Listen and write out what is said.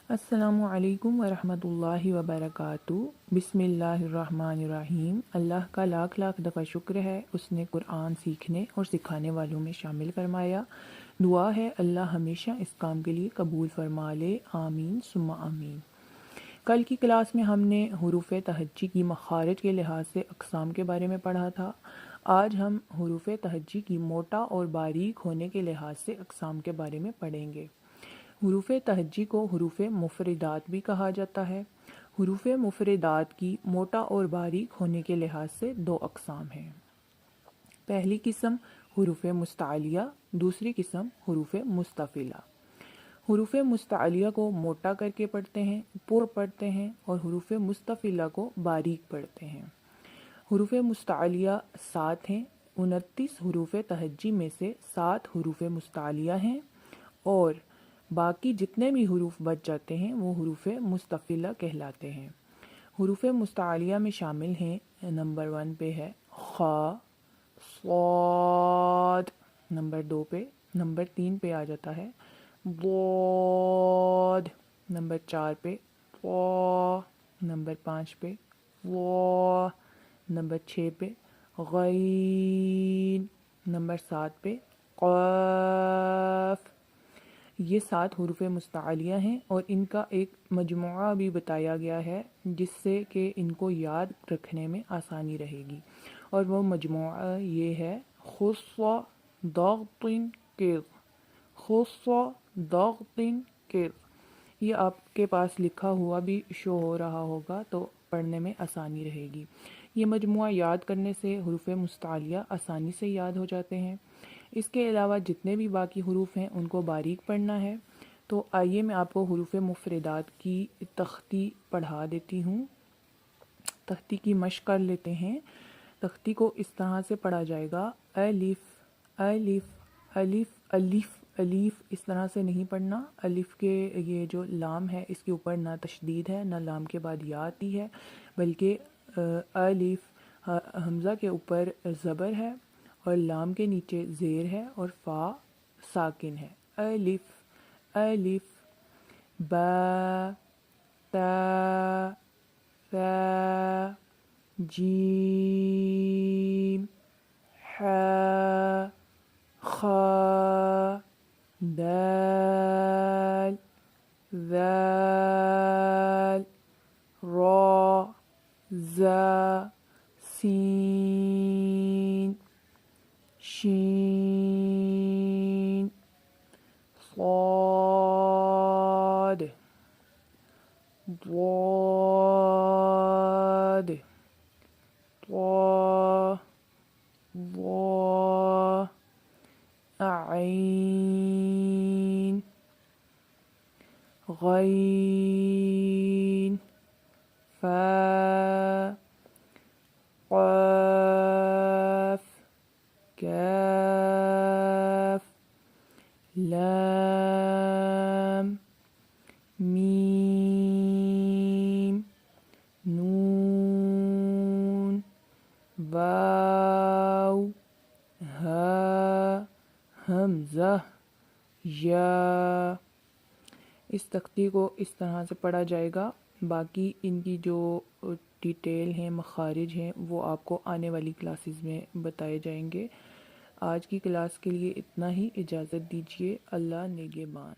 السلام علیکم ورحمۃ اللہ وبرکاتہ۔ بسم اللہ الرحمن الرحیم۔ اللہ کا لاکھ لاکھ دفعہ شکر ہے، اس نے قرآن سیکھنے اور سکھانے والوں میں شامل فرمایا۔ دعا ہے اللہ ہمیشہ اس کام کے لیے قبول فرما لے، آمین ثم آمین۔ کل کی کلاس میں ہم نے حروف تہجی کی مخارج کے لحاظ سے اقسام کے بارے میں پڑھا تھا۔ آج ہم حروف تہجی کی موٹا اور باریک ہونے کے لحاظ سے اقسام کے بارے میں پڑھیں گے۔ حروف تہجی کو حروف مفردات بھی کہا جاتا ہے۔ حروف مفردات کی موٹا اور باریک ہونے کے لحاظ سے دو اقسام ہیں۔ پہلی قسم حروف مستعلیہ، دوسری قسم حروف مستفعلہ۔ حروف مستعلیہ کو موٹا کر کے پڑھتے ہیں، پر پڑھتے ہیں، اور حروف مستفعلہ کو باریک پڑھتے ہیں۔ حروف مستعلیہ 7 ہیں۔ 29 حروف تہجی میں سے 7 حروف مستعلیہ ہیں اور باقی جتنے بھی حروف بچ جاتے ہیں وہ حروف مستفعلہ کہلاتے ہیں۔ حروف مستعلیہ میں شامل ہیں، نمبر 1 پہ ہے خا، صاد، نمبر 2 پہ، نمبر 3 پہ آ جاتا ہے ضاد، نمبر 4 پہ طا، نمبر 5 پہ وا، نمبر 6 پہ غین، نمبر 7 پہ قاف۔ یہ 7 حروف مستعلیہ ہیں اور ان کا ایک مجموعہ بھی بتایا گیا ہے جس سے کہ ان کو یاد رکھنے میں آسانی رہے گی، اور وہ مجموعہ یہ ہے خص ضغط کر، خص ضغط کر۔ یہ آپ کے پاس لکھا ہوا بھی شو ہو رہا ہوگا تو پڑھنے میں آسانی رہے گی۔ یہ مجموعہ یاد کرنے سے حروف مستعلیہ آسانی سے یاد ہو جاتے ہیں۔ اس کے علاوہ جتنے بھی باقی حروف ہیں ان کو باریک پڑھنا ہے، تو آئیے میں آپ کو حروف مفردات کی تختی پڑھا دیتی ہوں۔ تختی کی مشق کر لیتے ہیں۔ تختی کو اس طرح سے پڑھا جائے گا، الف الف الف الف الف، اس طرح سے نہیں پڑھنا۔ الف کے یہ جو لام ہے اس کے اوپر نہ تشدید ہے نہ لام کے بعد یا آتی ہے، بلکہ الف حمزہ کے اوپر زبر ہے اور لام کے نیچے زیر ہے اور فا ساکن ہے۔ الف الف با تا ثا جیم حا خا دال ذال را زا سین شین صاد ضاد طا ظا عین غین فا قاف کاف لام میم نون واو ہا حمزہ یا۔ اس تختی کو اس طرح سے پڑھا جائے گا۔ باقی ان کی جو ڈیٹیل ہیں، مخارج ہیں، وہ آپ کو آنے والی کلاسز میں بتائے جائیں گے۔ آج کی کلاس کے لیے اتنا ہی، اجازت دیجیے، اللہ نگہبان۔